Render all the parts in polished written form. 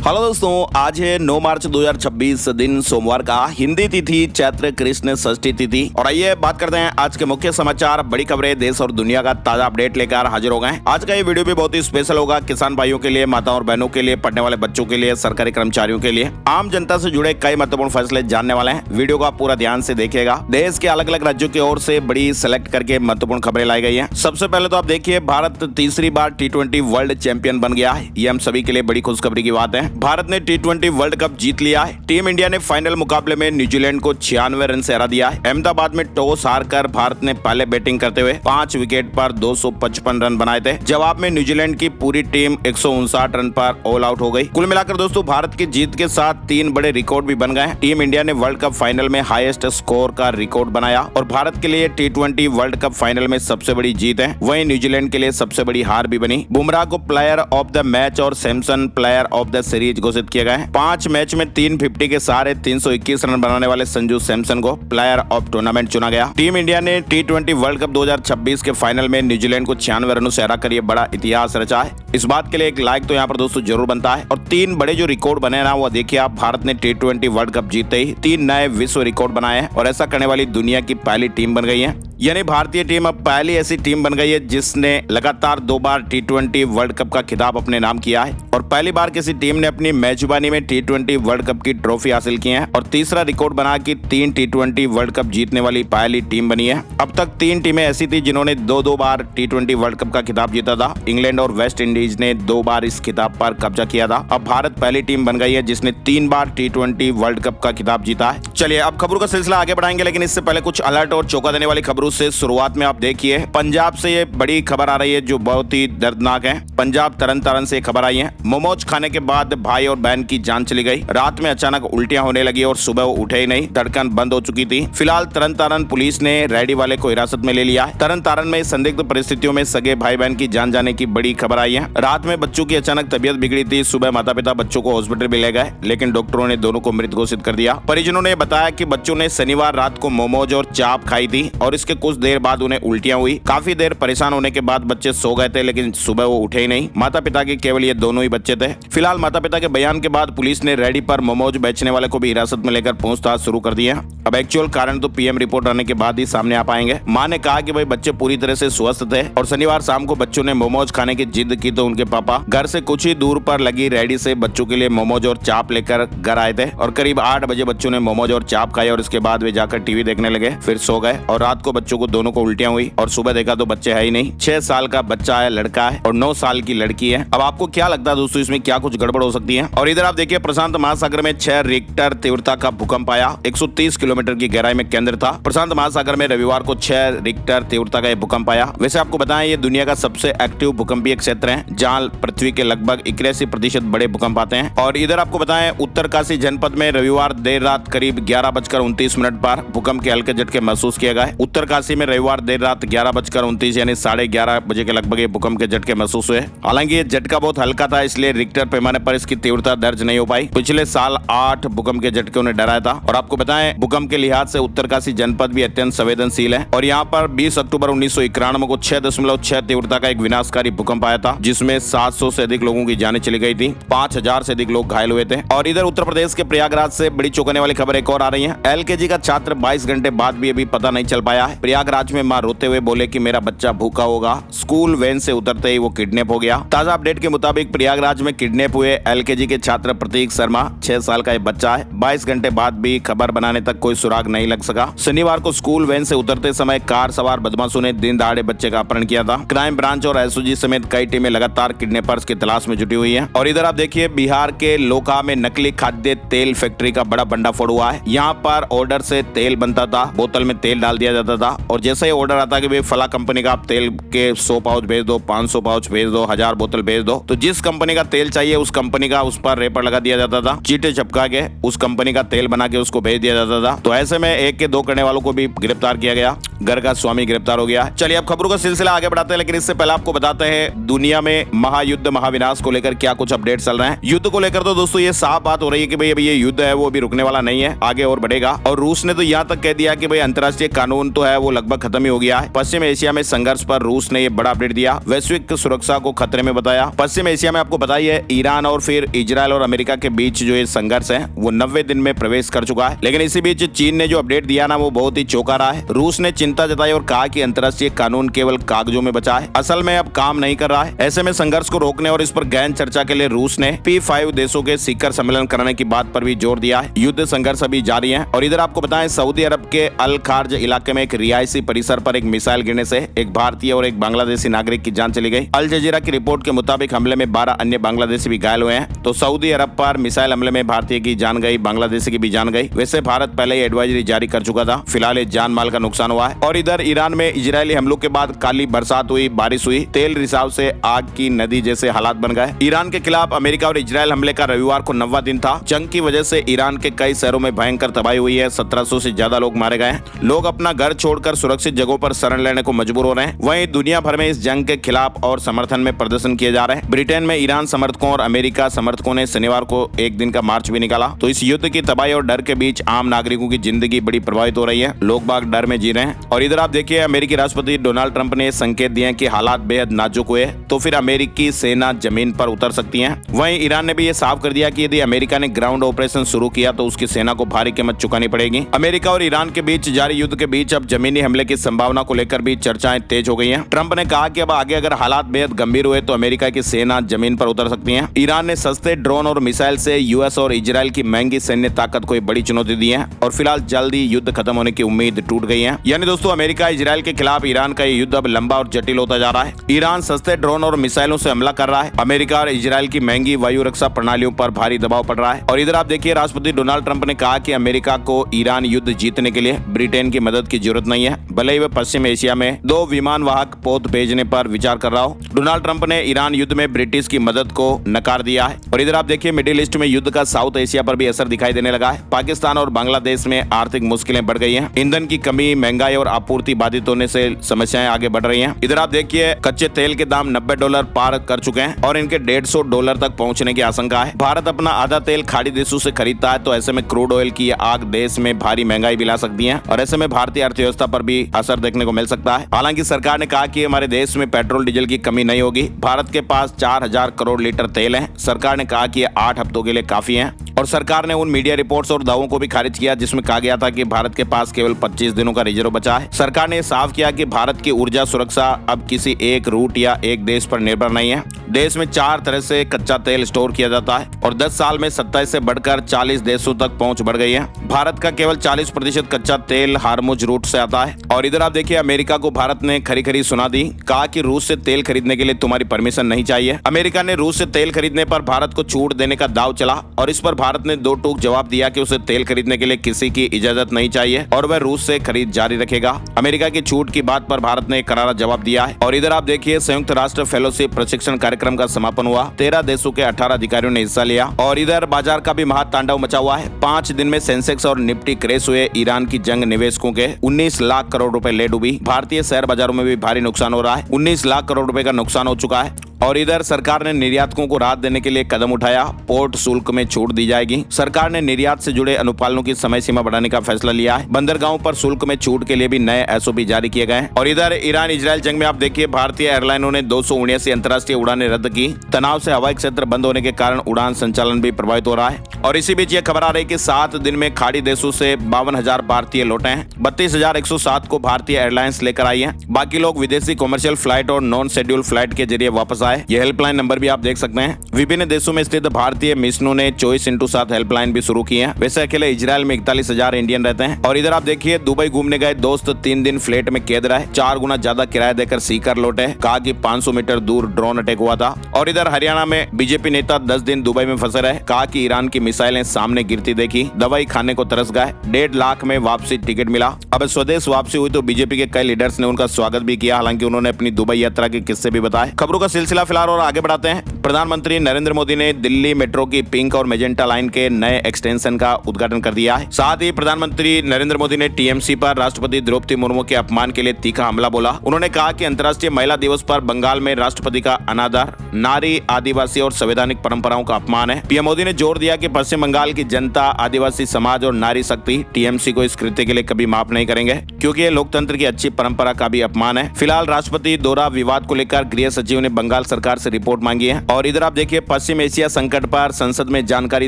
Hello दोस्तों, आज है 9 मार्च 2026 दिन सोमवार का, हिंदी तिथि चैत्र कृष्ण षष्ठी तिथि। और आइए बात करते हैं आज के मुख्य समाचार, बड़ी खबरें, देश और दुनिया का ताजा अपडेट लेकर हाजिर हो गए। आज का ये वीडियो भी बहुत ही स्पेशल होगा, किसान भाइयों के लिए, माताओं और बहनों के लिए, पढ़ने वाले बच्चों के लिए, सरकारी कर्मचारियों के लिए, आम जनता से जुड़े कई महत्वपूर्ण फैसले जानने वाले हैं। वीडियो को आप पूरा ध्यान से देखिएगा। देश के अलग अलग राज्यों की ओर से बड़ी सेलेक्ट करके महत्वपूर्ण खबरें लाई गई है। सबसे पहले तो आप देखिए, भारत तीसरी बार T20 वर्ल्ड चैंपियन बन गया है। ये हम सभी के लिए बड़ी खुशखबरी की बात है। भारत ने T20 वर्ल्ड कप जीत लिया है। टीम इंडिया ने फाइनल मुकाबले में न्यूजीलैंड को 96 रन से हरा दिया है। अहमदाबाद में टॉस हारकर भारत ने पहले बैटिंग करते हुए 5 विकेट पर 255 रन बनाए थे। जवाब में न्यूजीलैंड की पूरी टीम 159 रन पर ऑल आउट हो गई। कुल मिलाकर दोस्तों, भारत की जीत के साथ 3 बड़े रिकॉर्ड भी बन गए। टीम इंडिया ने वर्ल्ड कप फाइनल में हाईएस्ट स्कोर का रिकॉर्ड बनाया और भारत के लिए T20 वर्ल्ड कप फाइनल में सबसे बड़ी जीत है। वहीं न्यूजीलैंड के लिए सबसे बड़ी हार भी बनी। बुमराह को प्लेयर ऑफ द मैच और Samson player of the series घोषित किया गया है। 5 मैच में 350 के सहारे 321 रन बनाने वाले संजू सैमसन को प्लेयर ऑफ टूर्नामेंट चुना गया। टीम इंडिया ने T20 वर्ल्ड कप 2026 के फाइनल में न्यूजीलैंड को 96 रनों से हराकर ये बड़ा इतिहास रचा है। इस बात के लिए एक लाइक तो यहाँ पर दोस्तों जरूर बनता है। और 3 बड़े जो रिकॉर्ड बने ना, वो देखिए आप, भारत ने T20 वर्ल्ड कप जीतते ही 3 नए विश्व रिकॉर्ड बनाए हैं और ऐसा करने वाली दुनिया की पहली टीम बन गई है। यानी भारतीय टीम अब पहली ऐसी टीम बन गई है जिसने लगातार 2 बार T20 वर्ल्ड कप का खिताब अपने नाम किया है और पहली बार किसी टीम ने अपनी मेजबानी में T20 वर्ल्ड कप की ट्रॉफी हासिल की है और तीसरा रिकॉर्ड बना कि 3 T20 वर्ल्ड कप जीतने वाली पहली टीम बनी है। अब तक 3 टीमें ऐसी थी जिन्होंने 2-2 बार T20 वर्ल्ड कप का खिताब जीता था। इंग्लैंड और वेस्ट इंडीज ने 2 बार इस खिताब पर कब्जा किया था। अब भारत पहली टीम बन गई है जिसने 3 बार T20 वर्ल्ड कप का खिताब जीता है। चलिए अब खबरों का सिलसिला आगे बढ़ाएंगे, लेकिन इससे पहले कुछ अलर्ट और चौंका देने वाली खबरों से शुरुआत में आप देखिए, पंजाब से ये बड़ी खबर आ रही है जो बहुत ही दर्दनाक है। पंजाब तरन तारण से खबर आई है। मोमोज खाने के बाद भाई और बहन की जान चली गई। रात में अचानक उल्टियां होने लगी और सुबह वो उठे ही नहीं, धड़कन बंद हो चुकी थी। फिलहाल तरन तारण पुलिस ने रेडी वाले को हिरासत में ले लिया है। तरन तारण में संदिग्ध परिस्थितियों में सगे भाई बहन की जान जाने की बड़ी खबर आई है। रात में बच्चों की अचानक तबीयत बिगड़ी थी। सुबह माता पिता बच्चों को हॉस्पिटल भी ले गए, लेकिन डॉक्टरों ने दोनों को मृत घोषित कर दिया। परिजनों ने बताया कि बच्चों ने शनिवार रात को मोमोज और चाप खाई थी और इसके कुछ देर बाद उन्हें उल्टियां हुई। काफी देर परेशान होने के बाद बच्चे सो गए थे, लेकिन सुबह वो उठे ही नहीं। माता पिता के केवल ये दोनों ही बच्चे थे। फिलहाल माता पिता के बयान के बाद पुलिस ने रेडी पर मोमोज बेचने वाले को भी हिरासत में लेकर पूछताछ शुरू कर दी है। अब एक्चुअल कारण तो PM रिपोर्ट आने के बाद ही सामने आ पाएंगे। मां ने कहा कि भाई बच्चे पूरी तरह से स्वस्थ थे और शनिवार शाम को बच्चों ने मोमोज खाने की जिद की तो उनके पापा घर से कुछ ही दूर पर लगी रेडी से बच्चों के लिए मोमोज और चाप लेकर घर आए थे और करीब 8 बजे बच्चों ने मोमोज और चाप खाए और इसके बाद वे जाकर टीवी देखने लगे, फिर सो गए और रात को बच्चों को दोनों को उल्टियां हुई और सुबह देखा तो बच्चे है ही नहीं। 6 साल का बच्चा है, लड़का है, और 9 साल की लड़की है। अब आपको क्या लगता है दोस्तों, इसमें क्या कुछ गड़बड़ हो सकती है? और इधर आप देखिए, प्रशांत महासागर में 6 रिक्टर तीव्रता का भूकंप आया। 130 किलोमीटर की गहराई में केंद्र था। प्रशांत महासागर में रविवार को 6 रिक्टर तीव्रता का भूकंप आया। वैसे आपको बताएं, ये दुनिया का सबसे एक्टिव भूकंपीय क्षेत्र है जहां पृथ्वी के लगभग 81% बड़े भूकंप आते हैं। और इधर आपको बताएं, उत्तरकाशी जनपद में रविवार देर रात करीब 11:29 पर भूकंप के हल्के झटके महसूस किए गए। उत्तरकाशी में रविवार देर रात 11:29 यानी 11:30 बजे के लगभग ये भूकंप के झटके महसूस हुए। हालांकि ये झटका बहुत हल्का था, इसलिए रिक्टर पैमाने पर इसकी तीव्रता दर्ज नहीं हो पाई। पिछले साल 8 भूकंप के झटकों ने डराया था। और आपको बताएं, भूकंप के लिहाज से उत्तरकाशी जनपद भी अत्यंत संवेदनशील है और यहाँ पर 20 अक्टूबर 1991 को 6.6 तीव्रता का एक विनाशकारी भूकंप आया था, जिसमें 700 से अधिक लोगों की जानें चली गई थी। 5000 से अधिक लोग घायल हुए थे। और इधर उत्तर प्रदेश के प्रयागराज से बड़ी चौंकाने वाली खबर एक और आ रही है। LKG का छात्र 22 घंटे बाद भी अभी पता नहीं चल पाया है। प्रयागराज में मां रोते हुए बोले कि मेरा बच्चा भूखा होगा। स्कूल वैन से उतरते ही वो किडनैप हो गया। ताजा अपडेट के मुताबिक प्रयागराज में किडनैप हुए LKG के छात्र प्रतीक शर्मा 6 साल का बच्चा है। 22 घंटे बाद भी खबर बनाने तक कोई सुराग नहीं लग सका। शनिवार को स्कूल वैन से उतरते समय कार सवार बदमाशों ने दिन दहाड़े बच्चे का अपहरण किया था। क्राइम ब्रांच और SOG समेत कई टीमें लगातार किडनैपर्स की तलाश में जुटी हुई है। और इधर आप देखिए, बिहार के लोका में नकली खाद्य तेल फैक्ट्री का बड़ा भंडाफोड़ हुआ है। यहाँ पर ऑर्डर से तेल बनता था, बोतल में तेल डाल दिया जाता था और जैसे ही ऑर्डर आता कि भाई फला कंपनी का आप तेल के 100 पाउच भेज दो, 500 पाउच भेज दो, 1000 बोतल भेज दो, तो जिस कंपनी का तेल चाहिए उस कंपनी का उस पर रेपर लगा दिया जाता था। चीटे चपका के उस कंपनी का तेल बना के उसको भेज दिया जाता था। तो ऐसे में 1 के 2 करने वालों को भी गिरफ्तार किया गया। घर का स्वामी गिरफ्तार हो गया। चलिए अब खबरों का सिलसिला आगे बढ़ाते हैं, लेकिन इससे पहले आपको बताते हैं दुनिया में महायुद्ध महाविनाश को लेकर क्या कुछ अपडेट चल रहे हैं। युद्ध को लेकर तो दोस्तों ये साफ बात हो रही है कि भाई अभी ये युद्ध है वो अभी रुकने वाला नहीं है, आगे और बढ़ेगा। और रूस ने तो यहाँ तक कह दिया कि भाई अंतर्राष्ट्रीय कानून तो है है वो लगभग खत्म ही हो गया है। पश्चिम एशिया में संघर्ष पर रूस ने ये बड़ा अपडेट दिया, वैश्विक सुरक्षा को खतरे में बताया। पश्चिम एशिया में आपको बताइए ईरान और फिर इजराइल और अमेरिका के बीच जो ये संघर्ष है वो 90 दिन में प्रवेश कर चुका है। लेकिन इसी बीच चीन ने जो अपडेट दिया ना वो बहुत ही चौंका रहा है। रूस ने चिंता जताई और कहा कि अंतर्राष्ट्रीय कानून केवल कागजों में बचा है, असल में अब काम नहीं कर रहा है। ऐसे में संघर्ष को रोकने और इस पर गहन चर्चा के लिए रूस ने P5 देशों के शिखर सम्मेलन कराने की बात पर भी जोर दिया है। युद्ध संघर्ष अभी जारी है। और इधर आपको बताएं सऊदी अरब के अल खार्ज इलाके में एक रिहायशी परिसर पर एक मिसाइल गिरने से एक भारतीय और एक बांग्लादेशी नागरिक की जान चली गई। अल जजीरा की रिपोर्ट के मुताबिक हमले में 12 अन्य बांग्लादेशी भी घायल हुए हैं। तो सऊदी अरब पर मिसाइल हमले में भारतीय की जान गई, बांग्लादेशी की भी जान गई। वैसे भारत पहले ही एडवाइजरी जारी कर चुका था। फिलहाल जान माल का नुकसान हुआ है। और इधर ईरान में इजरायली हमलों के बाद काली बरसात हुई, बारिश हुई, तेल रिसाव से आग की नदी जैसे हालात बन गए। ईरान के खिलाफ अमेरिका और इजरायल हमले का रविवार को 90वां दिन था। जंग की वजह से ईरान के कई शहरों में भयंकर तबाही हुई है। 1700 से ज्यादा लोग मारे गए। लोग अपना घर छोड़कर सुरक्षित जगहों पर शरण लेने को मजबूर हो रहे हैं। वहीं दुनिया भर में इस जंग के खिलाफ और समर्थन में प्रदर्शन किए जा रहे हैं। ब्रिटेन में ईरान समर्थकों और अमेरिका समर्थकों ने शनिवार को एक दिन का मार्च भी निकाला। तो इस युद्ध की तबाही और डर के बीच आम नागरिकों की जिंदगी बड़ी प्रभावित हो रही है। लोग बाग डर में जी रहे हैं। और इधर आप देखिए अमेरिकी राष्ट्रपति डोनाल्ड ट्रंप ने संकेत दिए कि हालात बेहद नाजुक हुए तो फिर अमेरिकी सेना जमीन पर उतर सकती है। वहीं ईरान ने भी ये साफ कर दिया कि यदि अमेरिका ने ग्राउंड ऑपरेशन शुरू किया तो उसकी सेना को भारी कीमत चुकानी पड़ेगी। अमेरिका और ईरान के बीच जारी युद्ध के बीच अब जमीनी हमले की संभावना को लेकर भी चर्चाएं तेज हो गई हैं। ट्रंप ने कहा कि अब आगे अगर हालात बेहद गंभीर हुए तो अमेरिका की सेना जमीन पर उतर सकती है। ईरान ने सस्ते ड्रोन और मिसाइल से यूएस और इजराइल की महंगी सैन्य ताकत को बड़ी चुनौती दी है। और फिलहाल जल्दी युद्ध खत्म होने की उम्मीद टूट गई है। यानी दोस्तों अमेरिका इजराइल के खिलाफ ईरान का युद्ध अब लंबा और जटिल होता जा रहा है। ईरान सस्ते ड्रोन और मिसाइलों से हमला कर रहा है। अमेरिका और इजराइल की महंगी वायु रक्षा प्रणालियों पर भारी दबाव पड़ रहा है। और इधर आप देखिए राष्ट्रपति डोनाल्ड ट्रंप ने कहा कि अमेरिका को ईरान युद्ध जीतने के लिए ब्रिटेन की मदद की जरूरत नहीं है, भले ही वह पश्चिम एशिया में 2 विमान वाहक पोत भेजने पर विचार कर रहा हो। डोनाल्ड ट्रंप ने ईरान युद्ध में ब्रिटिश की मदद को नकार दिया है। और इधर आप देखिए मिडिल ईस्ट में युद्ध का साउथ एशिया पर भी असर दिखाई देने लगा है। पाकिस्तान और बांग्लादेश में आर्थिक मुश्किलें बढ़ गई हैं। ईंधन की कमी, महंगाई और आपूर्ति बाधित होने से समस्याएं आगे बढ़ रही हैं। इधर आप देखिए कच्चे तेल के दाम $90 पार कर चुके हैं और इनके $150 तक पहुंचने की आशंका है। भारत अपना आधा तेल खाड़ी देशों से खरीदता है, तो ऐसे में क्रूड ऑयल की आग देश में भारी महंगाई भी ला सकती है और ऐसे में भारतीय अर्थव्यवस्था पर भी असर देखने को मिल सकता है। हालांकि सरकार ने कहा कि हमारे देश में पेट्रोल डीजल की कमी नहीं होगी। भारत के पास 4000 करोड़ लीटर तेल है। सरकार ने कहा कि 8 हफ्तों के लिए काफी है। और सरकार ने उन मीडिया रिपोर्ट्स और दावों को भी खारिज किया जिसमें कहा गया था कि भारत के पास केवल 25 दिनों का रिजर्व बचा है। सरकार ने साफ किया कि भारत की ऊर्जा सुरक्षा अब किसी एक रूट या एक देश पर निर्भर नहीं है। देश में 4 तरह से कच्चा तेल स्टोर किया जाता है और 10 साल में 27 से बढ़कर 40 देशों तक पहुंच बढ़ गई है। भारत का केवल 40% कच्चा तेल हार्मुज रूट से आता है। और इधर आप देखिए अमेरिका को भारत ने खरी खरी सुना दी, कहा कि रूस से तेल खरीदने के लिए तुम्हारी परमिशन नहीं चाहिए। अमेरिका ने रूस से तेल खरीदने पर भारत को छूट देने का दाव चला और इस पर भारत ने 2 टूक जवाब दिया कि उसे तेल खरीदने के लिए किसी की इजाजत नहीं चाहिए और वह रूस से खरीद जारी रखेगा। अमेरिका की छूट की बात पर भारत ने करारा जवाब दिया है। और इधर आप देखिए संयुक्त राष्ट्र फेलोशिप प्रशिक्षण कार्यक्रम का समापन हुआ। 13 देशों के 18 अधिकारियों ने हिस्सा लिया। और इधर बाजार का भी महातांडव मचा हुआ है। 5 दिन में सेंसेक्स और निफ्टी क्रैश हुए। ईरान की जंग निवेशकों के 19 लाख करोड़ रुपए ले डूबी। भारतीय शेयर बाजारों में भी भारी नुकसान हो रहा है। 19 लाख करोड़ रुपए का नुकसान हो चुका है। और इधर सरकार ने निर्यातकों को राहत देने के लिए कदम उठाया। पोर्ट शुल्क में छूट दी जाएगी। सरकार ने निर्यात से जुड़े अनुपालनों की समय सीमा बढ़ाने का फैसला लिया है। बंदरगाहों पर शुल्क में छूट के लिए भी नए एसओपी जारी किए गए। और इधर ईरान इजरायल जंग में आप देखिए भारतीय एयरलाइनों ने 279 अंतर्राष्ट्रीय उड़ानें रद्द की। तनाव से हवाई क्षेत्र बंद होने के कारण उड़ान संचालन भी प्रभावित हो रहा है। और इसी बीच ये खबर आ रही कि 7 दिन में खाड़ी देशों से 52,000 भारतीय लौटे हैं। 32,107 को भारतीय एयरलाइंस लेकर आई है। बाकी लोग विदेशी कॉमर्शियल फ्लाइट और नॉन शेड्यूल फ्लाइट के जरिए वापस आए। ये हेल्पलाइन नंबर भी आप देख सकते हैं। विभिन्न देशों में स्थित भारतीय मिशनों ने 24x7 हेल्पलाइन भी शुरू की है। वैसे अकेले इजरायल में 41,000 इंडियन रहते हैं। और इधर आप देखिए दुबई घूमने गए दोस्त 3 दिन फ्लैट में कैद रहे। 4 गुना ज्यादा किराया देकर सीकर लौटे। कहा कि 500 मीटर दूर ड्रोन अटैक हुआ था। और इधर हरियाणा में बीजेपी नेता 10 दिन दुबई में फंसे रहे। कहा कि ईरान की मिसाइलें सामने गिरती देखी। दवाई खाने को तरस गए। 1.5 लाख में वापसी टिकट मिला। अब स्वदेश वापसी हुई तो बीजेपी के कई लीडर्स ने उनका स्वागत भी किया। हालांकि उन्होंने अपनी दुबई यात्रा के किस्से भी बताए। खबरों का सिलसिला सिलसिला फिलहाल और आगे बढ़ाते हैं। प्रधानमंत्री नरेंद्र मोदी ने दिल्ली मेट्रो की पिंक और मेजेंटा लाइन के नए एक्सटेंशन का उद्घाटन कर दिया है। साथ ही प्रधानमंत्री नरेंद्र मोदी ने टीएमसी पर राष्ट्रपति द्रौपदी मुर्मू के अपमान के लिए तीखा हमला बोला। उन्होंने कहा कि अंतर्राष्ट्रीय महिला दिवस पर बंगाल में राष्ट्रपति का अनादर नारी, आदिवासी और संवैधानिक परंपराओं का अपमान है। पीएम मोदी ने जोर दिया कि पश्चिम बंगाल की जनता, आदिवासी समाज और नारी शक्ति टीएमसी को इस कृत्य के लिए कभी माफ नहीं करेंगे, क्योंकि ये लोकतंत्र की अच्छी परंपरा का भी अपमान है। फिलहाल राष्ट्रपति दौरा विवाद को लेकर गृह सचिव ने बंगाल सरकार से रिपोर्ट मांगी है। और इधर आप देखिए, पश्चिम एशिया संकट पर संसद में जानकारी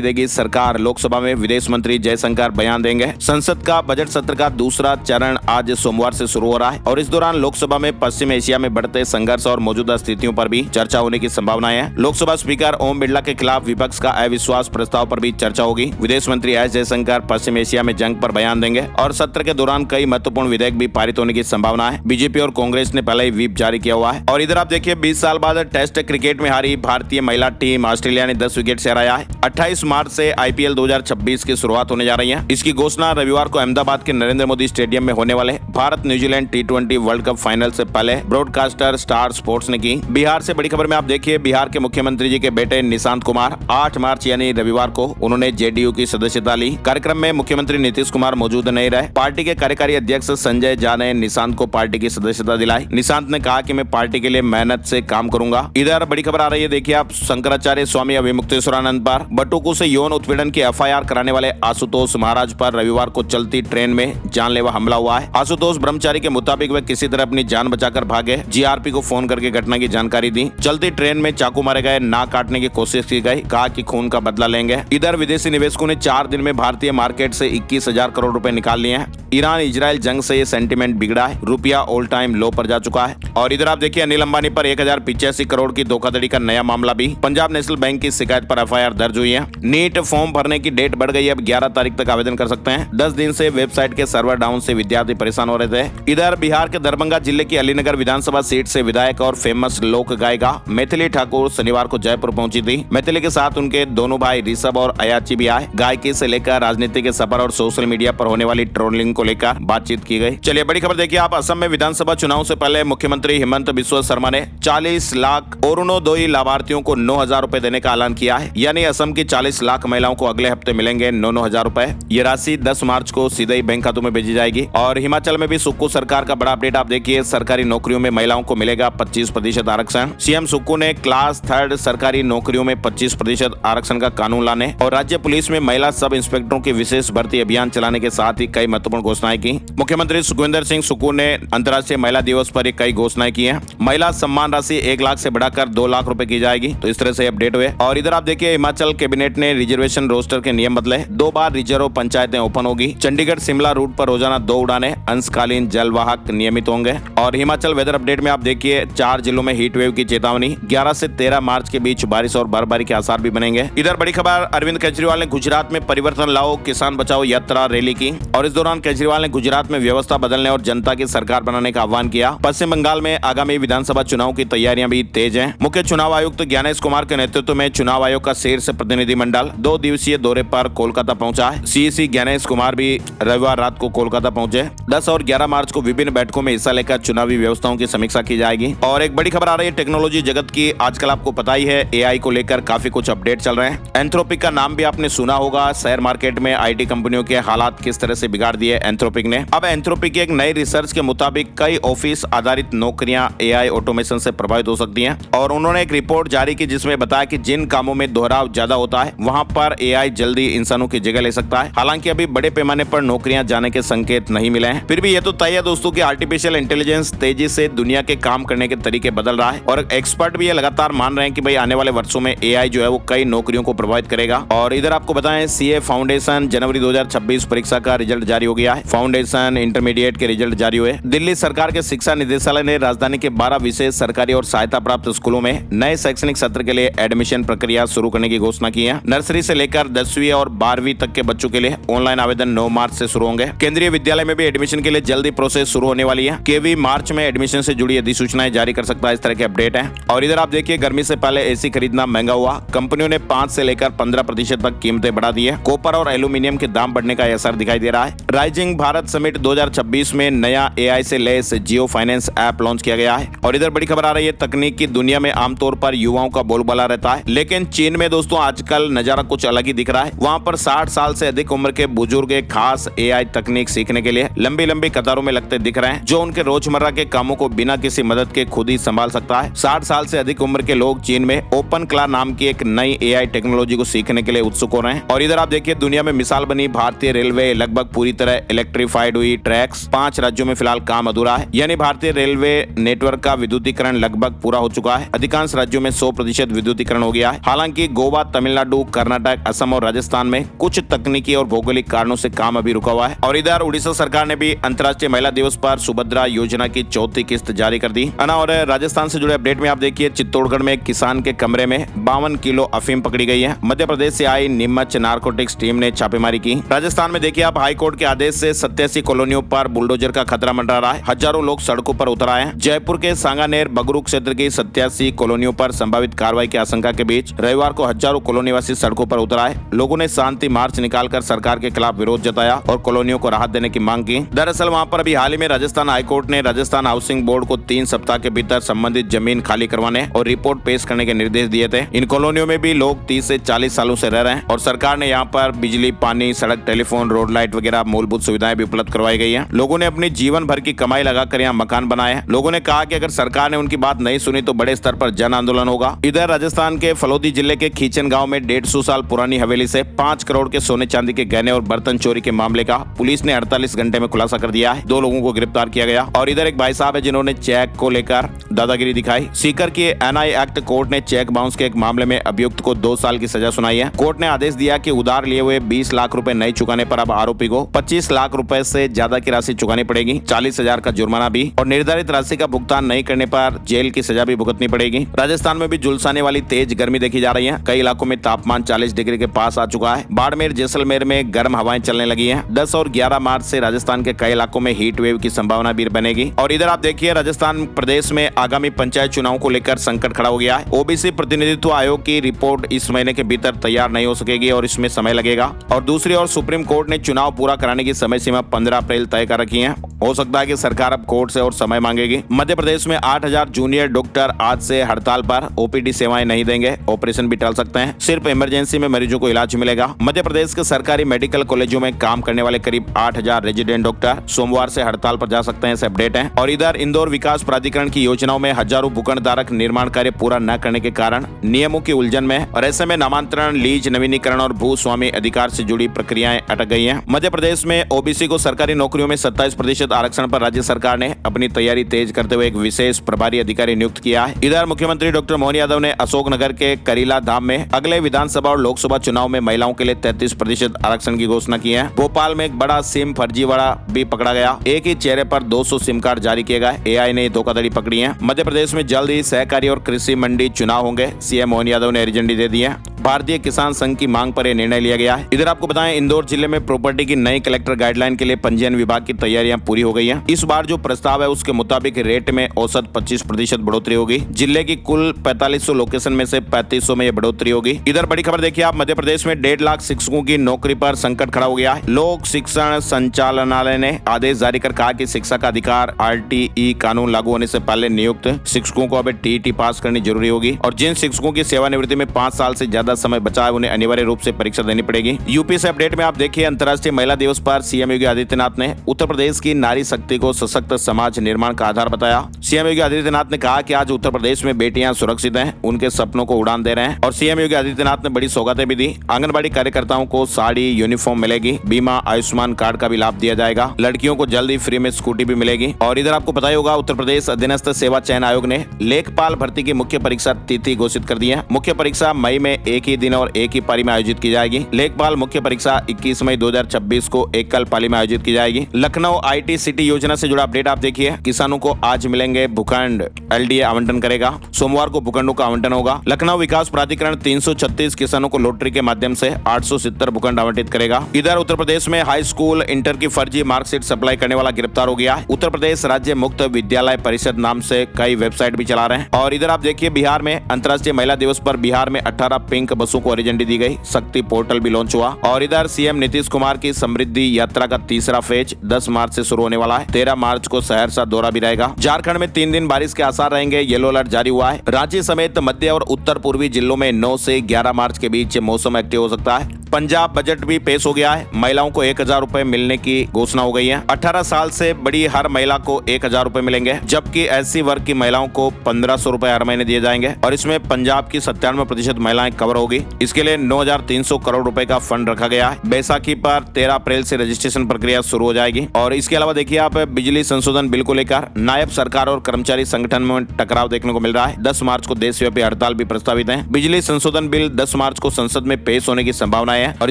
देगी सरकार। लोकसभा में विदेश मंत्री जयशंकर बयान देंगे। संसद का बजट सत्र का दूसरा चरण आज सोमवार से शुरू हो रहा है और इस दौरान लोकसभा में पश्चिम एशिया में बढ़ते संघर्ष और मौजूदा स्थितियों पर भी चर्चा होने की संभावनाएं हैं। लोकसभा स्पीकर ओम बिरला के खिलाफ विपक्ष का अविश्वास प्रस्ताव पर भी चर्चा होगी। विदेश मंत्री एस जयशंकर पश्चिम एशिया में जंग पर बयान देंगे और सत्र के दौरान कई महत्वपूर्ण विधेयक भी पारित होने की संभावना है। बीजेपी और कांग्रेस ने पहले ही व्हिप जारी किया हुआ है। और इधर आप देखिए, 20 साल बाद टेस्ट क्रिकेट में हारी भारतीय महिला टीम ऑस्ट्रेलिया ने 10 विकेट से हराया है। 28 मार्च से आईपीएल 2026 की शुरुआत होने जा रही है। इसकी घोषणा रविवार को अहमदाबाद के नरेंद्र मोदी स्टेडियम में होने वाले Bharat New Zealand T20 world cup final से पहले ब्रॉडकास्टर स्टार स्पोर्ट्स ने की। बिहार से बड़ी खबर में आप देखिए, बिहार के मुख्यमंत्री जी के बेटे निशांत कुमार 8 मार्च यानी रविवार को उन्होंने जेडीयू की सदस्यता ली। कार्यक्रम में मुख्यमंत्री नीतीश कुमार मौजूद नहीं रहे। पार्टी के कार्यकारी अध्यक्ष संजय झा ने निशांत को पार्टी की सदस्यता दिलाई। निशांत ने कहा कि मैं पार्टी के लिए मेहनत से काम करूंगा। इधर बड़ी खबर आ रही है, देखिए आप, शंकराचार्य स्वामी अभिमुक्तेश्वरानंद पर बटुकू से यौन उत्पीड़न की एफआईआर कराने वाले आशुतोष महाराज पर रविवार को चलती ट्रेन में जानलेवा हमला हुआ है। आशुतोष ब्रह्मचारी के मुताबिक वे किसी तरह अपनी जान बचाकर भागे। जीआरपी को फोन करके घटना की जानकारी दी। चलती ट्रेन में चाकू मारे गए, नाक काटने की कोशिश की गई, कहा कि खून का बदला लेंगे। इधर विदेशी निवेशकों ने 4 दिन में भारतीय मार्केट से 21,000 करोड़ रुपए निकाल लिए हैं। ईरान इजराइल जंग से ये सेंटीमेंट बिगड़ा है। रुपया ऑल टाइम लो पर जा चुका है। और इधर आप देखिए, अनिल अंबानी पर 1085 करोड़ की धोखाधड़ी का नया मामला भी। पंजाब नेशनल बैंक की शिकायत पर एफआईआर दर्ज हुई है। नीट फॉर्म भरने की डेट बढ़ गई है, अब 11 तारीख तक आवेदन कर सकते हैं। 10 दिन से वेबसाइट के सर्वर डाउन से विद्यार्थी परेशान हो रहे थे। इधर बिहार के दरभंगा जिले की अलीनगर विधानसभा सीट से विधायक और फेमस लोक गायिका मैथिली ठाकुर शनिवार को जयपुर पहुंची थी। मैथिली के साथ उनके दोनों भाई ऋषभ और अयाची भी आए। गायकी से लेकर राजनीति के सफर और सोशल मीडिया पर होने वाली ट्रोलिंग को लेकर बातचीत की गई। चलिए बड़ी खबर देखिए आप, असम में विधानसभा चुनाव से पहले मुख्यमंत्री हिमंत बिस्वा शर्मा ने 40 लाख अरुणोदयी लाभार्थियों को 9,000 रुपए देने का ऐलान किया है। यानी असम की 40 लाख महिलाओं को अगले हफ्ते मिलेंगे 9,000 रुपए। ये राशि 10 मार्च को सीधे ही बैंक खातों में भेजी जाएगी। और हिमाचल में भी सुक्खू सरकार का बड़ा अपडेट आप देखिए, सरकारी नौकरियों में महिलाओं को मिलेगा 25% आरक्षण। सीएम सुक्खू ने क्लास 3 सरकारी नौकरियों में 25% आरक्षण का कानून लाने और राज्य पुलिस में महिला सब इंस्पेक्टरों की विशेष भर्ती अभियान चलाने के साथ ही कई महत्वपूर्ण घोषणाएं की। मुख्यमंत्री सुखविंदर सिंह सुक्खू ने अंतर्राष्ट्रीय महिला दिवस पर कई घोषणाएं की है। महिला सम्मान राशि 1 लाख से बढ़ाकर 2 लाख रुपए की जाएगी। तो इस तरह से अपडेट हुए। और इधर आप देखिए, हिमाचल कैबिनेट ने रिजर्वेशन रोस्टर के नियम बदले। 2 बार रिजर्व पंचायतें ओपन होगी। चंडीगढ़ शिमला रूट पर रोजाना 2 उड़ानें अंशकालीन जलवाहक नियमित होंगे। और हिमाचल वेदर अपडेट में आप देखिए, 4 जिलों में हीट वेव की चेतावनी। 11 से 13 मार्च के बीच बारिश और बर्फबारी के आसार भी बनेंगे। इधर बड़ी खबर, अरविंद केजरीवाल ने गुजरात में परिवर्तन लाओ किसान बचाओ यात्रा रैली की। और इस दौरान केजरीवाल ने गुजरात में व्यवस्था बदलने और जनता की सरकार बनाने का आह्वान किया। पश्चिम बंगाल में आगामी विधानसभा चुनाव की तैयारियां भी तेज हैं। मुख्य चुनाव आयुक्त ज्ञानेश कुमार के नेतृत्व में चुनाव आयोग का शीर्ष प्रतिनिधिमंडल 2 दिवसीय दौरे पर कोलकाता पहुंचा है। सीईसी ज्ञानेश कुमार भी रविवार रात को कोलकाता पहुंचे। 10 और 11 मार्च को विभिन्न बैठकों में हिस्सा लेकर चुनावी व्यवस्थाओं की समीक्षा की जाएगी। और एक बड़ी खबर आ रही है टेक्नोलॉजी जगत की। आजकल आपको पता ही है, एआई को लेकर काफी कुछ अपडेट चल रहे हैं। एंथ्रोपिक का नाम भी आपने सुना होगा। शेयर मार्केट में आईटी कंपनियों के हालात किस तरह से बिगाड़ दिए एंथ्रोपिक ने। अब एंथ्रोपिक की एक नई रिसर्च के मुताबिक कई ऑफिस आधारित नौकरियां एआई ऑटोमेशन से प्रभावित हो सकती हैं। और उन्होंने एक रिपोर्ट जारी की जिसमें बताया कि जिन कामों में दोहराव ज्यादा होता है वहां पर एआई जल्दी इंसानों की जगह ले सकता है। हालांकि अभी बड़े पैमाने पर नौकरियां जाने के संकेत नहीं मिले हैं। फिर भी ये तो तय है दोस्तों कि आर्टिफिशियल इंटेलिजेंस तेजी से दुनिया के काम करने के तरीके बदल रहा है। और एक्सपर्ट भी ये लगातार मान रहे हैं कि भाई आने वाले वर्षों में एआई जो है वो कई नौकरियों को प्रभावित करेगा। और इधर आपको बताएं, सीए फाउंडेशन जनवरी 2026 परीक्षा का रिजल्ट जारी हो गया है। फाउंडेशन इंटरमीडिएट के रिजल्ट जारी हुए। दिल्ली सरकार के शिक्षा निदेशालय ने राजधानी के 12 विशेष सरकारी और सहायता प्राप्त स्कूलों में नए शैक्षणिक सत्र के लिए एडमिशन प्रक्रिया शुरू करने की घोषणा की है। नर्सरी से लेकर 10वीं और 12वीं तक के बच्चों के लिए ऑनलाइन आवेदन 9 मार्च से शुरू होंगे। केंद्रीय विद्यालय में भी एडमिशन के लिए जल्दी प्रोसेस शुरू होने वाली है। केवी मार्च में एडमिशन से जुड़ी अधिसूचनाएं जारी कर सकता है। इस तरह के अपडेट है। और इधर आप देखिए, गर्मी से पहले एसी खरीदना महंगा हुआ। कंपनियों ने 5 से लेकर 15% तक कीमतें बढ़ा दी है। कॉपर और एल्यूमिनियम के दाम बढ़ने का असर दिखाई दे रहा है। राइजिंग भारत समिट 2026 में नया एआई से लैस जियो फाइनेंस ऐप लॉन्च किया गया है। और इधर बड़ी खबर आ रही है, तकनीक की दुनिया में आमतौर पर युवाओं का बोलबाला रहता है, लेकिन चीन में दोस्तों आजकल नजारा कुछ अलग ही दिख रहा है। वहाँ पर 60 साल से अधिक उम्र के बुजुर्ग एक खास AI तकनीक सीखने के लिए लंबी लंबी कतारों में लगते दिख रहे हैं, जो उनके रोजमर्रा के कामों को बिना किसी मदद के खुद ही संभाल सकता है। 60 साल से अधिक उम्र के लोग चीन में ओपन क्ला नाम की एक नई AI टेक्नोलॉजी को सीखने के लिए उत्सुक हो रहे हैं। और इधर आप देखिए दुनिया में मिसाल बनी भारतीय रेलवे लगभग पूरी तरह इलेक्ट्रीफाइड हुई। ट्रैक्स 5 राज्यों में फिलहाल काम अधूरा है, यानी भारतीय रेलवे नेटवर्क का विद्युतीकरण लगभग पूरा हो चुका है। अधिकांश राज्यों में 100% विद्युतीकरण हो गया है। हालांकि गोवा, तमिलनाडु, कर्नाटक, असम और राजस्थान में कुछ तकनीकी और भौगोलिक कारणों से काम अभी रुका हुआ है। और इधर उड़ीसा सरकार ने भी अंतर्राष्ट्रीय महिला दिवस पर सुभद्रा योजना की 4थी किस्त जारी कर दी। और राजस्थान से जुड़े अपडेट में आप देखिए चित्तौड़गढ़ में एक किसान के कमरे में 52 किलो अफीम पकड़ी गई है। मध्य प्रदेश से आई नीमच नारकोटिक्स टीम ने छापेमारी की। राजस्थान में देखिए आप हाईकोर्ट के आदेश से 87 कॉलोनियों पर बुलडोजर का खतरा मंडरा रहा है। हजारों लोग सड़कों पर उतर आए हैं। जयपुर के सांगानेर बगरू क्षेत्र की 87 कॉलोनियों पर संभावित कार्रवाई की आशंका के बीच रविवार को हजारों कॉलोनीवासी सड़कों पर उतर आए। लोगों ने शांति मार्च निकालकर सरकार के खिलाफ विरोध जताया और कॉलोनियों को राहत देने की मांग की। दरअसल वहां पर अभी हाल ही में राजस्थान हाईकोर्ट ने राजस्थान हाउसिंग बोर्ड को 3 सप्ताह के भीतर संबंधित जमीन खाली करवाने और रिपोर्ट पेश करने के निर्देश दिए थे। इन कॉलोनियों में भी लोग 30 से 40 सालों से रह रहे हैं और सरकार ने यहाँ पर बिजली, पानी, सड़क, टेलीफोन, रोड लाइट वगैरह मूलभूत सुविधाएं भी उपलब्ध करवाई गई है। लोगों ने अपनी जीवन भर की कमाई लगाकर यहाँ मकान बनाए हैं। लोगों ने कहा कि अगर सरकार ने उनकी बात नहीं सुनी तो बड़े स्तर पर जन आंदोलन होगा। इधर राजस्थान के फलोदी जिले के खीचन गांव में 150 साल पुरानी हवेली से 5 करोड़ के सोने चांदी के गहने और बर्तन चोरी के मामले का पुलिस ने 48 घंटे में खुलासा कर दिया है। 2 लोगों को गिरफ्तार किया गया। और इधर एक भाई साहब है जिन्होंने चेक को लेकर दादागिरी दिखाई। सीकर की NI एक्ट कोर्ट ने चेक बाउंस के एक मामले में अभियुक्त को 2 साल की सजा सुनाई है। कोर्ट ने आदेश दिया कि उधार लिए हुए 20 लाख रुपए नहीं चुकाने पर अब आरोपी को 25 लाख रुपए से ज्यादा की राशि चुकानी पड़ेगी, 40,000 का जुर्माना भी, और निर्धारित राशि का भुगतान नहीं करने पर जेल की सजा भी भुगतनी पड़ेगी। राजस्थान में भी झुलसाने वाली तेज गर्मी देखी जा रही है। कई इलाकों में तापमान 40 डिग्री के पास आ चुका है। बाड़मेर, जैसलमेर में गर्म हवाएं चलने लगी हैं। 10 और 11 मार्च से राजस्थान के कई इलाकों में हीट वेव की संभावना भी बनेगी। और इधर आप देखिए राजस्थान प्रदेश में आगामी पंचायत चुनाव को लेकर संकट खड़ा हो गया है। ओबीसी प्रतिनिधित्व आयोग की रिपोर्ट इस महीने के भीतर तैयार नहीं हो सकेगी और इसमें समय लगेगा। और दूसरी ओर सुप्रीम कोर्ट ने चुनाव पूरा कराने की समय सीमा 15 अप्रैल तय कर रखी है। हो सकता है कि सरकार अब कोर्ट से और समय मांगेगी। मध्य प्रदेश में 8000 जूनियर डॉक्टर आज से हड़ताल पर। OPD सेवाएं नहीं देंगे, ऑपरेशन भी टल सकते हैं। सिर्फ इमरजेंसी में मरीजों को इलाज मिलेगा। मध्य प्रदेश के सरकारी मेडिकल कॉलेजों में काम करने वाले करीब 8000 रेजिडेंट डॉक्टर सोमवार से हड़ताल पर जा सकते हैं, ऐसे अपडेट है। और इधर इंदौर विकास प्राधिकरण की योजनाओं में हजारों भूखंडधारक निर्माण कार्य पूरा न करने के कारण नियमों की उलझन में, और ऐसे में नामांतरण, लीज, नवीनीकरण और भू स्वामी अधिकार से जुड़ी प्रक्रियाएं अटक गई हैं। मध्य प्रदेश में OBC को सरकारी नौकरियों में 27% आरक्षण पर राज्य सरकार ने अपनी तैयारी तेज करते हुए एक विशेष प्रभारी अधिकारी नियुक्त किया है। इधर मुख्यमंत्री डॉक्टर मोहन यादव ने अशोकनगर के करीला धाम में अगले विधानसभा और लोकसभा चुनाव में महिलाओं के लिए 33% आरक्षण की घोषणा की है। भोपाल में एक बड़ा सिम फर्जीवाड़ा भी पकड़ा गया। एक ही चेहरे पर 200 सिम कार्ड जारी किए गए। AI ने धोखाधड़ी पकड़ी है। मध्य प्रदेश में जल्द ही सहकारी और कृषि मंडी चुनाव होंगे। CM मोहन यादव ने हरी झंडी दे दी है। भारतीय किसान संघ की मांग पर यह निर्णय लिया गया है। इधर आपको बताएं इंदौर जिले में प्रॉपर्टी की नई कलेक्टर गाइडलाइन के लिए पंजीयन विभाग की तैयारियां पूरी हो गई हैं। इस बार जो प्रस्ताव है उसके मुताबिक रेट में औसत 25% बढ़ोतरी होगी। जिले की कुल 4500 लोकेशन में से 3500 में यह बढ़ोतरी होगी। इधर बड़ी खबर देखिए आप, मध्य प्रदेश में 1.5 लाख शिक्षकों की नौकरी पर संकट खड़ा हो गया है। लोक शिक्षण संचालनालय ने आदेश जारी कर कहा कि शिक्षा का अधिकार RTE कानून लागू होने से पहले नियुक्त शिक्षकों को अब TET पास करनी जरूरी होगी। और जिन शिक्षकों की सेवानिवृत्ति में 5 साल से ज्यादा समय बचा है उन्हें अनिवार्य रूप से परीक्षा देनी पड़ेगी। यूपी से अपडेट में आप देखिए अंतर्राष्ट्रीय महिला दिवस पर CM योगी आदित्यनाथ ने उत्तर प्रदेश की नारी शक्ति को सशक्त समाज निर्माण का आधार बताया। CM योगी आदित्यनाथ ने कहा कि आज उत्तर प्रदेश में बेटियां सुरक्षित हैं, उनके सपनों को उड़ान दे रहे हैं। और CM योगी आदित्यनाथ ने बड़ी सौगातें भी दी। आंगनबाड़ी कार्यकर्ताओं को साड़ी, यूनिफॉर्म मिलेगी। बीमा, आयुष्मान कार्ड का भी लाभ दिया जाएगा। लड़कियों को जल्दी फ्री में स्कूटी भी मिलेगी। और इधर आपको पता ही होगा उत्तर प्रदेश अधीनस्थ सेवा चयन आयोग ने लेखपाल भर्ती की मुख्य परीक्षा तिथि घोषित कर दी है। मुख्य परीक्षा मई में एक ही दिन और एक ही पारी में आयोजित की जाएगी। लेखपाल मुख्य परीक्षा 21 मई 2026 को एकल पाली में आयोजित की जाएगी। लखनऊ IT सिटी योजना से जुड़ा अपडेट आप देखिए। किसानों को आज मिलेंगे भूखंड, LDA आवंटन करेगा। सोमवार को भूखंडों का आवंटन होगा। लखनऊ विकास प्राधिकरण 336 किसानों को लॉटरी के माध्यम से 870 भूखंड आवंटित करेगा। इधर उत्तर प्रदेश में हाई स्कूल, इंटर की फर्जी मार्कशीट सप्लाई करने वाला गिरफ्तार हो गया। उत्तर प्रदेश राज्य मुक्त विद्यालय परिषद नाम से कई वेबसाइट भी चला रहे हैं। और इधर आप देखिए बिहार में अंतर्राष्ट्रीय महिला दिवस पर बिहार में 18 पिंक पिंक बसों को हरी झंडी दी गई। शक्ति पोर्टल भी लॉन्च हुआ। और इधर सीएम नीतीश कुमार की समृद्धि यात्रा का तीसरा फेज 10 मार्च से शुरू होने वाला है। 13 मार्च को सहरसा दौरा भी रहेगा। झारखंड में 3 दिन बारिश के आसार रहेंगे। येलो अलर्ट जारी हुआ है। रांची समेत मध्य और उत्तर पूर्वी जिलों में 9 से 11 मार्च के बीच मौसम एक्टिव हो सकता है। पंजाब बजट भी पेश हो गया है। महिलाओं को 1000 रुपए मिलने की घोषणा हो गई है। 18 साल से बड़ी हर महिला को 1000 रुपए मिलेंगे, जबकि एससी वर्ग की महिलाओं को 1500 रुपए हर महीने दिए जाएंगे। और इसमें पंजाब की 97% महिलाएं कवर होगी। इसके लिए 9300 करोड़ रुपए का फंड रखा गया है। बैसाखी पर 13 अप्रैल से रजिस्ट्रेशन प्रक्रिया शुरू हो जाएगी। और इसके अलावा देखिए आप, बिजली संशोधन बिल को लेकर नायब सरकार और कर्मचारी संगठन में टकराव देखने को मिल रहा है। 10 मार्च को देशव्यापी हड़ताल भी प्रस्तावित है। बिजली संशोधन बिल 10 मार्च को संसद में पेश होने की संभावना है और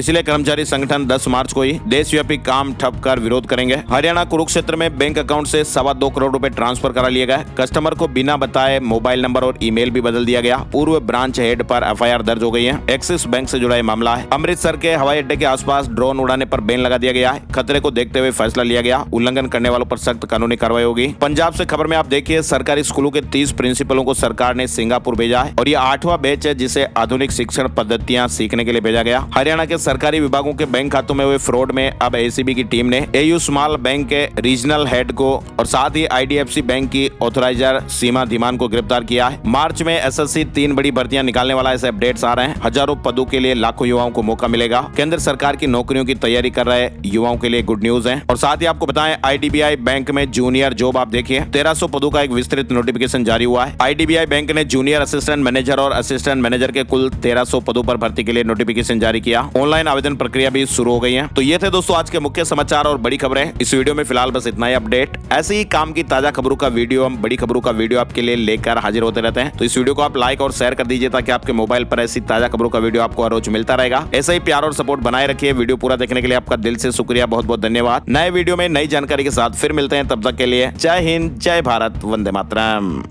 इसलिए कर्मचारी संगठन 10 मार्च को ही देशव्यापी काम ठप कर विरोध करेंगे। हरियाणा कुरुक्षेत्र में बैंक अकाउंट से 2.25 करोड़ रुपए ट्रांसफर करा लिए गए। कस्टमर को बिना बताए मोबाइल नंबर और ईमेल भी बदल दिया गया। पूर्व ब्रांच हेड पर एफआईआर दर्ज हो गई है। एक्सिस बैंक से जुड़ा मामला है। अमृतसर के हवाई अड्डे के आसपास ड्रोन उड़ाने पर बैन लगा दिया गया है। खतरे को देखते हुए फैसला लिया गया। उल्लंघन करने वालों पर सख्त कानूनी कार्रवाई होगी। पंजाब से खबर में आप देखिए, सरकारी स्कूलों के 30 प्रिंसिपलों को सरकार ने सिंगापुर भेजा है और ये 8वां बैच है जिसे आधुनिक शिक्षण पद्धतियां सीखने के लिए भेजा गया। हरियाणा के सरकारी विभागों के बैंक खातों में हुए फ्रॉड में अब एसीबी की टीम ने एयू स्मॉल बैंक के रीजनल हेड को और साथ ही आईडीएफसी बैंक की ऑथराइजर सीमा धीमान को गिरफ्तार किया है। मार्च में एसएससी 3 बड़ी भर्तियां निकालने वाला ऐसे अपडेट्स आ रहे हैं। हजारों पदों के लिए लाखों युवाओं को मौका मिलेगा। केंद्र सरकार की नौकरियों की तैयारी कर रहे युवाओं के लिए गुड न्यूज है। और साथ ही आपको बताएं, आईडीबीआई बैंक में जूनियर जॉब आप देखिए 1300 पदों का एक विस्तृत नोटिफिकेशन जारी हुआ है। आईडीबीआई बैंक ने जूनियर असिस्टेंट मैनेजर और असिस्टेंट मैनेजर के कुल 1300 पदों पर भर्ती के लिए नोटिफिकेशन जारी किया। ऑनलाइन आवेदन प्रक्रिया भी शुरू हो गई है। तो ये थे दोस्तों आज के मुख्य समाचार और बड़ी खबरें। इस वीडियो में फिलहाल बस इतना ही अपडेट। ऐसे ही काम की ताजा खबरों का वीडियो, हम बड़ी खबरों का वीडियो आपके लिए लेकर हाजिर होते रहते हैं। तो इस वीडियो को आप लाइक और शेयर कर दीजिए ताकि आपके मोबाइल पर ऐसी ताजा खबरों का वीडियो आपको हर रोज मिलता रहेगा। ऐसा ही प्यार और सपोर्ट बनाए रखिए। वीडियो पूरा देखने के लिए आपका दिल से शुक्रिया, बहुत बहुत धन्यवाद। नए वीडियो में नई जानकारी के साथ फिर मिलते हैं, तब तक के लिए जय हिंद, जय भारत, वंदे मातरम।